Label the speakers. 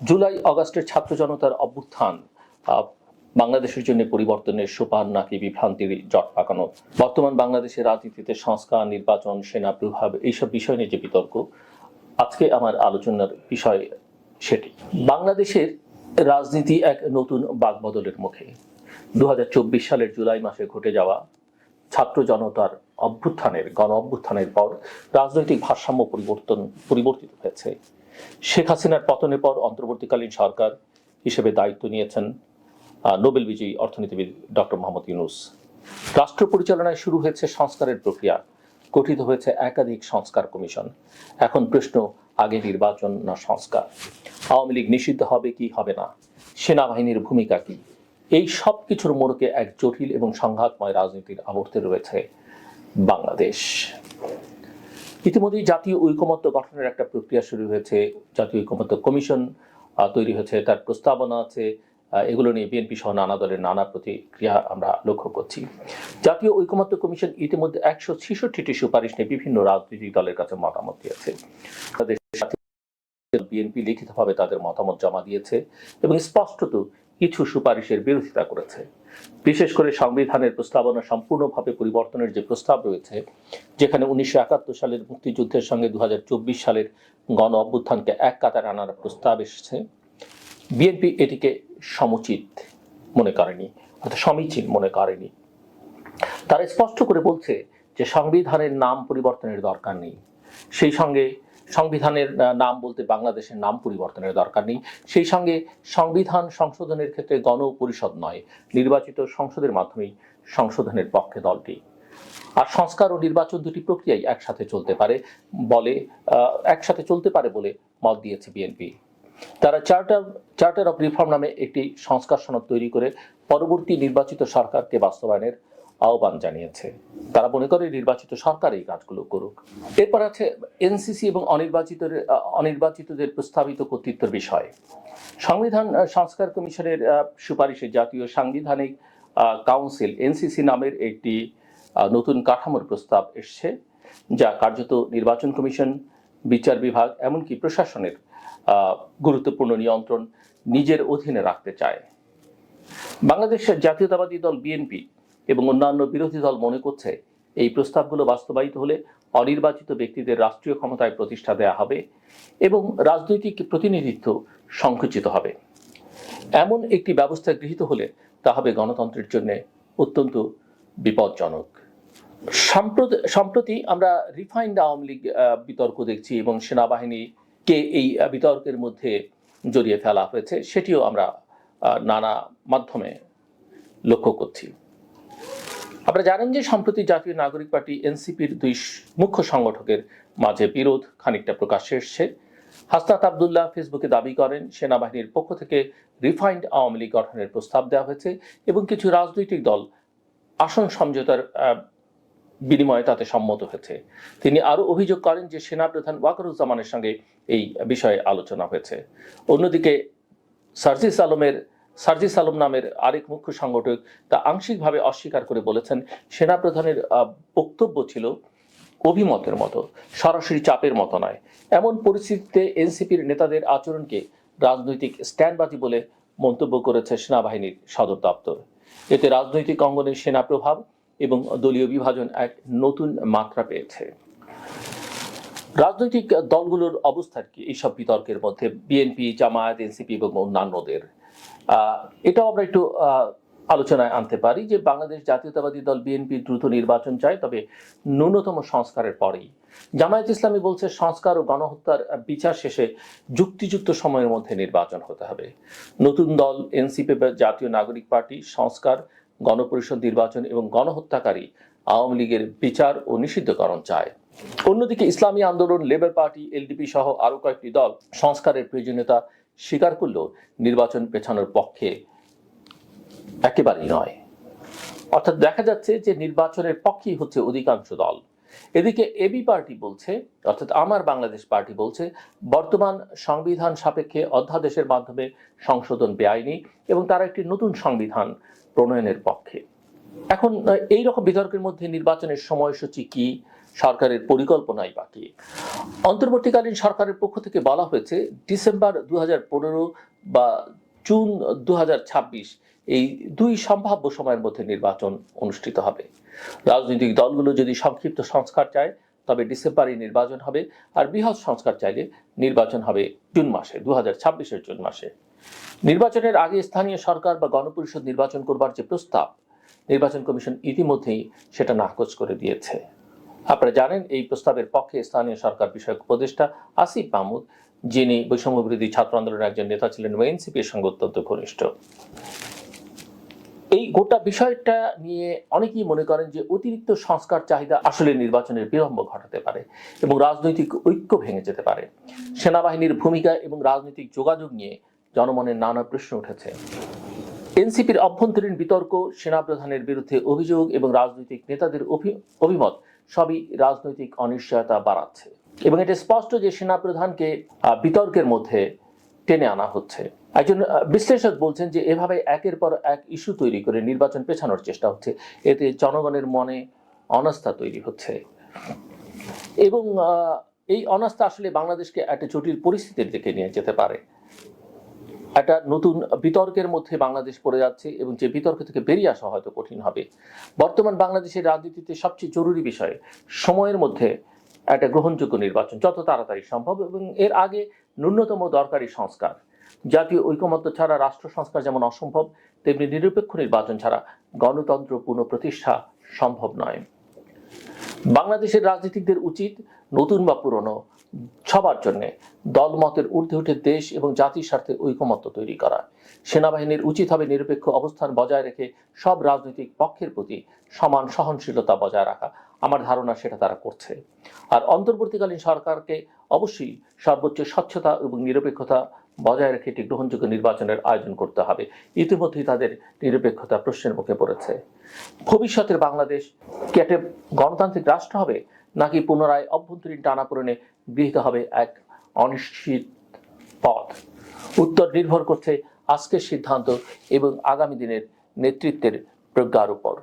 Speaker 1: জুলাই আগস্টের ছাত্র জনতার অভ্যুত্থান বাংলাদেশের জন্য পরিবর্তনের সোপান নাকি বিভ্রান্তির জট পাকানো? বর্তমান বাংলাদেশের রাজনীতিতে সংস্কার, নির্বাচন, সেনা প্রভাব এইসব বিষয় নিয়ে যে বিতর্ক, আজকে আমার আলোচনার বিষয় সেটি। বাংলাদেশের রাজনীতি এক নতুন বাকবদলের মুখে। 2024 সালের জুলাই মাসে ঘটে যাওয়া ছাত্র জনতার গণ অভ্যুত্থানের পর রাজনৈতিক ভারসাম্য পরিবর্তিত হয়েছে। শেখ হাসিনার পতনের পর অন্তর্বর্তীকালীন সরকার হিসেবে দায়িত্ব নিয়েছেন নোবেল বিজয়ী অর্থনীতিবিদ ডক্টর মোহাম্মদ ইউনূস। রাষ্ট্র পরিচালনায় শুরু হয়েছে সংস্কারের প্রক্রিয়া, গঠিত হয়েছে একাধিক সংস্কার কমিশন। এখন প্রশ্ন, আগে নির্বাচন না সংস্কার? আওয়ামী লীগ নিষিদ্ধ হবে কি হবে না? সেনাবাহিনীর ভূমিকা কি? এই সব কিছুর মোড়কে এক জটিল এবং সংঘাতময় রাজনীতির আবর্তে রয়েছে বাংলাদেশ। ইতিমধ্যেই জাতীয় ঐকমত্য গঠনের একটা প্রক্রিয়া শুরু হয়েছে। জাতীয় ঐকমত্য কমিশন তৈরি হয়েছে, তার প্রস্তাবনা আছে। এগুলো নিয়ে বিএনপি সহ নানা দলের নানা প্রতিক্রিয়া আমরা লক্ষ্য করছি। জাতীয় ঐকমত্য কমিশন ইতিমধ্যে 166টি সুপারিশ নিয়ে বিভিন্ন রাজনৈতিক দলের কাছে মতামত দিয়েছে। বিএনপি লিখিতভাবে তাদের মতামত জমা দিয়েছে এবং স্পষ্টত কিছু সুপারিশের বিরোধিতা করেছে। বিশেষ করে সংবিধানের প্রস্তাবনা সম্পূর্ণভাবে পরিবর্তনের যে প্রস্তাব রয়েছে, যেখানে 1971 সালের মুক্তিযুদ্ধের সঙ্গে 2024 সালের গণ অভ্যুত্থানকে এক কাতারে আনার প্রস্তাব এসেছে, বিএনপি এটিকে সমীচীন মনে করেনি। তারা স্পষ্ট করে বলছে যে সংবিধানের নাম পরিবর্তনের দরকার নেই, সেই সঙ্গে সংবিধানের নাম বলতে বাংলাদেশের নাম পরিবর্তনের দরকার নেই, সেই সঙ্গে সংবিধান সংশোধনের ক্ষেত্রে গণপরিষদ নয়, নির্বাচিত সংসদের মাধ্যমেই সংশোধনের পক্ষে দলটি। আর সংস্কার ও নির্বাচন দুটি প্রক্রিয়াই একসাথে চলতে পারে বলে মত দিয়েছে বিএনপি। তারা চার্টার অফ রিফর্ম নামে একটি সংস্কার সনদ তৈরি করে পরবর্তী নির্বাচিত সরকারকে বাস্তবায়নের আহ্বান জানিয়েছে। তারা মনে করে নির্বাচিত সরকার এই কাজগুলো করুক। এরপর আছে এনসিসি এবং অনির্বাচিতদের প্রস্তাবিত কর্তৃত্বের বিষয়। সংবিধান সংস্কার কমিশনের সুপারিশে জাতীয় সাংবিধানিক কাউন্সিল এনসিসি নামের একটি নতুন কাঠামোর প্রস্তাব এসছে, যা কার্যত নির্বাচন কমিশন, বিচার বিভাগ, এমনকি প্রশাসনের গুরুত্বপূর্ণ নিয়ন্ত্রণ নিজের অধীনে রাখতে চায়। বাংলাদেশের জাতীয়তাবাদী দল বিএনপি এবং অন্যান্য বিরোধী দল মনে করছে এই প্রস্তাবগুলো বাস্তবায়িত হলে অনির্বাচিত ব্যক্তিদের রাষ্ট্রীয় ক্ষমতায় প্রতিষ্ঠা দেওয়া হবে এবং রাজনৈতিক প্রতিনিধিত্ব সংকুচিত হবে। এমন একটি ব্যবস্থা গৃহীত হলে তা হবে গণতন্ত্রের জন্য অত্যন্ত বিপজ্জনক। সম্প্রতি আমরা রিফাইন্ড আওয়ামী লীগ বিতর্ক দেখছি এবং সেনাবাহিনীকে এই বিতর্কের মধ্যে জড়িয়ে ফেলা হয়েছে, সেটিও আমরা নানা মাধ্যমে লক্ষ্য করছি। আপনারা জানেন যে সম্প্রতি জাতীয় নাগরিক পার্টি এনসিপির দুই মুখ্য সংগঠকের মাঝে বিরোধ খানিকটা প্রকাশ্যে এসছে। হাসনাত আব্দুল্লাহ ফেসবুকে দাবি করেন সেনাবাহিনীর পক্ষ থেকে রিফাইন্ড আওয়ামী লীগ গঠনের প্রস্তাব দেওয়া হয়েছে এবং কিছু রাজনৈতিক দল আসন সমঝোতার বিনিময়ে তাতে সম্মত হয়েছে। তিনি আরো অভিযোগ করেন যে সেনাপ্রধান ওয়াকারুজ্জামানের সঙ্গে এই বিষয়ে আলোচনা হয়েছে। অন্যদিকে সার্জিস আলম নামের আরেক মুখ্য সংগঠক তা আংশিকভাবে অস্বীকার করে বলেছেন সেনাপ্রধানের বক্তব্য ছিল অভিমতের মতো, সরাসরি চাপের মতো নয়। এমন পরিস্থিতিতে এনসিপির নেতাদের আচরণকে রাজনৈতিক স্ট্যান্ডবাজি বলে মন্তব্য করেছে সেনাবাহিনীর সদর দপ্তর। এতে রাজনৈতিক অঙ্গনে সেনা প্রভাব এবং দলীয় বিভাজন এক নতুন মাত্রা পেয়েছে। রাজনৈতিক দলগুলোর অবস্থান কি এইসব বিতর্কের মধ্যে? বিএনপি, জামায়াত, এনসিপি এবং অন্যান্যদের এটাও আমরা একটু আলোচনায় আনতে পারি যে বাংলাদেশ জাতীয়তাবাদী দল বিএনপি দ্রুত নির্বাচন চায়, তবে ন্যূনতম সংস্কারের পরেই। জামায়াত ইসলামী বলছে সংস্কার ও গণহত্যার বিচার শেষে যুক্তিযুক্ত সময়ের মধ্যে নির্বাচন হতে হবে। নতুন দল এনসিপি জাতীয় নাগরিক পার্টি সংস্কার, গণপরিষদ নির্বাচন এবং গণহত্যাকারী আওয়ামী লীগের বিচার ও নিষিদ্ধকরণ চায়। অন্যদিকে ইসলামী আন্দোলন, লেবার পার্টি, এলডিপি সহ আরো কয়েকটি দল সংস্কারের প্রয়োজনীয়তা স্বীকার করলেও নির্বাচন পেছানোর পক্ষে একেবারেই নয়। অর্থাৎ দেখা যাচ্ছে যে নির্বাচনের পক্ষেই হচ্ছে অধিকাংশ দল। এদিকে এবি পার্টি বলছে, অর্থাৎ আমার বাংলাদেশ পার্টি বলছে, বর্তমান সংবিধান সাপেক্ষে অধ্যাদেশের মাধ্যমে সংশোধন বেআইনি এবং তারা একটি নতুন সংবিধান প্রণয়নের পক্ষে। এখন এই রকম বিতর্কের মধ্যে নির্বাচনের সময়সূচি কি, সরকারের পরিকল্পনাই বাকি। অন্তর্বর্তীকালীন সরকারের পক্ষ থেকে বলা হয়েছে ডিসেম্বর 2015 বা জুন 2026 এই দুই সম্ভাব্য সময়ের মধ্যে নির্বাচন অনুষ্ঠিত হবে। রাজনৈতিক দলগুলো যদি সংক্ষিপ্ত সংস্কার চায় তবে ডিসেম্বরে নির্বাচন হবে, আর বৃহৎ সংস্কার চাইলে নির্বাচন হবে জুন মাসে, 2026-এর জুন মাসে। নির্বাচনের আগে স্থানীয় সরকার বা গণপরিষদ নির্বাচন করবার যে প্রস্তাব, নির্বাচন কমিশন ইতিমধ্যেই সেটা নাকচ করে দিয়েছে। আপনারা জানেন এই প্রস্তাবের পক্ষে স্থানীয় সরকার বিষয়ক উপদেষ্টা আসিফ মাহমুদ, যিনি বৈষম্য বিরোধী ছাত্র আন্দোলনের একজন নেতা ছিলেন ও এনসিপির সঙ্গে অত্যন্ত ঘনিষ্ঠ। এই গোটা বিষয়টা নিয়ে অনেকেই মনে করেন যে অতিরিক্ত সংস্কার চাহিদা আসলে নির্বাচনের বিলম্ব ঘটাতে পারে এবং রাজনৈতিক ঐক্য ভেঙে যেতে পারে। সেনাবাহিনীর ভূমিকা এবং রাজনৈতিক যোগাযোগ নিয়ে জনমনের নানা প্রশ্ন উঠেছে। এনসিপির অভ্যন্তরীণ বিতর্ক, সেনাপ্রধানের বিরুদ্ধে অভিযোগ এবং রাজনৈতিক নেতাদের অভিমত সবই রাজনৈতিক অনিশ্চয়তা বাড়াচ্ছে এবং এটা স্পষ্ট যে সেনাপ্রধানকে বিতর্কের মধ্যে টেনে আনা হচ্ছে। একজন বিশ্লেষক বলছেন যে এভাবে একের পর এক ইস্যু তৈরি করে নির্বাচন পেছানোর চেষ্টা হচ্ছে, এতে জনগণের মনে অনাস্থা তৈরি হচ্ছে এবং এই অনাস্থা আসলে বাংলাদেশকে একটা জটিল পরিস্থিতির দিকে নিয়ে যেতে পারে। একটা নতুন বিতর্কের মধ্যে বাংলাদেশ পড়ে যাচ্ছে এবং যে বিতর্ক থেকে বেরিয়ে আসা হয়তো কঠিন হবে। বর্তমান বাংলাদেশের রাজনীতিতে সবচেয়ে জরুরি বিষয় সময়ের মধ্যে একটা গ্রহণযোগ্য নির্বাচন যত তাড়াতাড়ি সম্ভব এবং এর আগে ন্যূনতম দরকারি সংস্কার। জাতীয় ঐকমত্য ছাড়া রাষ্ট্র সংস্কার যেমন অসম্ভব, তেমনি নিরপেক্ষ নির্বাচন ছাড়া গণতন্ত্র পুনঃপ্রতিষ্ঠা সম্ভব নয়। বাংলাদেশের রাজনীতিকদের উচিত নতুন বা পুরনো সবার জন্য দলমতের ঊর্ধ্বে উঠে দেশ এবং জাতির স্বার্থে ঐকমত্য তৈরি করা। সেনাবাহিনীর উচিত হবে নিরপেক্ষ অবস্থান বজায় রেখে সব রাজনৈতিক পক্ষের প্রতি সমান সহনশীলতা বজায় রাখা। আমার ধারণা সেটা তারা করছে। আর অন্তর্বর্তীকালীন সরকারকে অবশ্যই সর্বোচ্চ স্বচ্ছতা এবং নিরপেক্ষতা বজায় রেখে একটি গ্রহণযোগ্য নির্বাচনের আয়োজন করতে হবে। ইতিমধ্যেই তাদের নিরপেক্ষতা প্রশ্নের মুখে পড়েছে। ভবিষ্যতের বাংলাদেশ কি একটা গণতান্ত্রিক রাষ্ট্র হবে, নাকি পুনরায় অভ্যন্তরীণ টানাপোড়েনে গৃহীত হবে এক অনিশ্চিত পথ? উত্তর নির্ভর করছে আজকের সিদ্ধান্ত এবং আগামী দিনের নেতৃত্বের প্রজ্ঞার উপর।